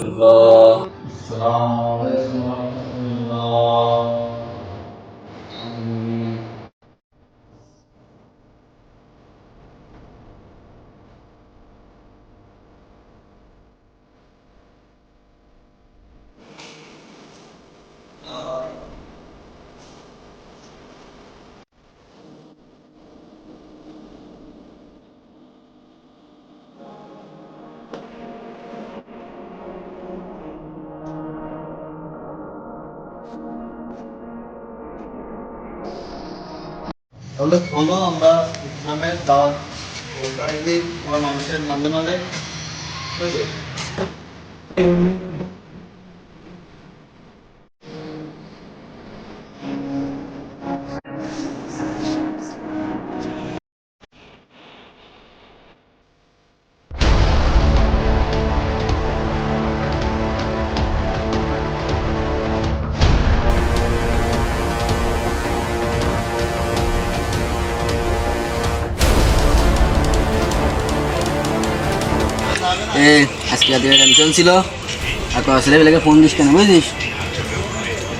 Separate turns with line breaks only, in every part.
الله السلام عليكم ورحمة الله. তাহলে হলো আমরা ইসলামের দাওয়াত বলতে আইছি মানুষের মাঝে মাঝে
আজকে রাতে টেনশন ছিল আর তোর ছেলেবেলাকে ফোন দিস কেন বুঝিস?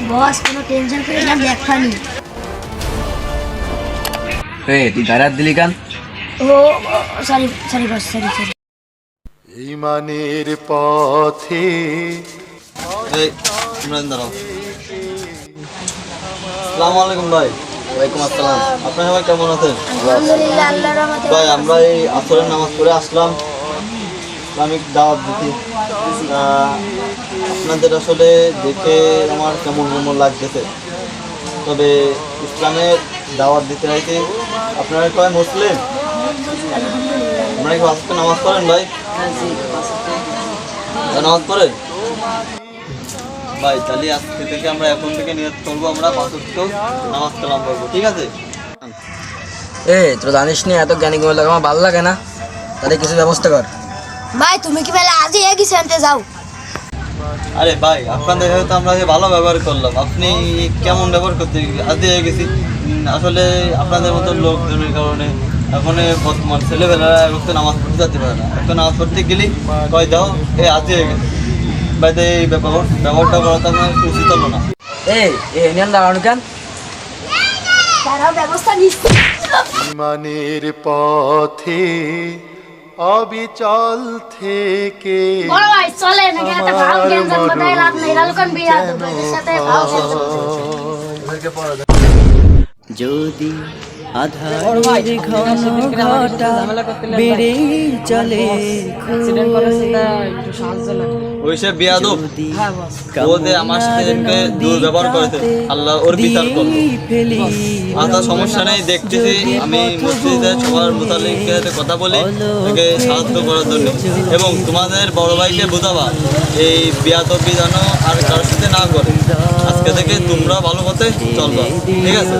বস কোনো টেনশন করে না, দেখানি।
তুই গারাত দিলি কান?
ও sorry sorry boss, sorry sorry.
ইমানের পথে
ইমরান দাঁড়াও। আসসালামু আলাইকুম ভাই।
ওয়ালাইকুম আসসালাম।
আপনারা সবাই কেমন আছেন?
আলহামদুলিল্লাহ, আল্লাহর রহমতে।
ভাই আমরা এই আসরের নামাজ পড়ে আসলাম ইসলামিক দাওয়াত দিতে। আপনাদের আসলে দেখে আমার কেমন কেমন লাগতেছে, তবে ইসলামের দাওয়াত দিতে চাইছি। আপনারা কয় মুসলিম? আপনারা কি আজকে নামাজ পড়েন ভাই? নামাজ পড়েন ভাই? তাহলে আজকে থেকে আমরা এখন থেকে নিয়ত করবো আমরা 5 ওয়াক্ত নামাজ কালাম পড়বো, ঠিক আছে?
তোর জানিস নি এত জ্ঞানী গুলো লাগে আমার ভালো লাগে না, তাদের কিছু ব্যবস্থা কর।
ভাই তুমি কি বেলা আজই একই সেন্টে যাও?
আরে ভাই আপনাদের হয়তো আমরা যে ভালো ব্যবহার করলাম, আপনি কেমন ব্যবহার করতে আদি হয়ে গেছি। আসলে আপনাদের মতো লোকজনের কারণে এখন বর্তমান ছেলেবেলারা এখন নামাজ পড়তে যেতে পারে না। এখন নামাজ পড়তে গেলেই কয় দাও আদি হয়ে গেছে। ভাই তো এই ব্যবহারটা করা তো আপনার উচিত হলো না।
দাঁড়ানো কেন?
তারাও ব্যবস্থা নিচ্ছে।
ইমানের পথে অবিচল থেকে
বড় ভাই চলে না, একটা ভাও জ্ঞান জানবাই লাভ নাই, রালুকান বিয়া দেব এর সাথে ভাও জ্ঞান
যদি আধার ঘটা বেড়ে চলে
ওইসব বিয়াদব ও যে আমার সাথে যেনকে দুর্ব্যবহার করেছে, আল্লাহ ওর বিচার করবে। আচ্ছা সমস্যা নেই, দেখতেছি আমি মসজিদে সবার মুতালিকের সাথে কথা বলি তাকে সাহায্য করার জন্য, এবং তোমাদের বড় ভাইকে বোঝাবা এই বিয়াদবি যেন আর কারোর সাথে না করে। আজকে থেকে তোমরা ভালো পথে চলবা, ঠিক আছে?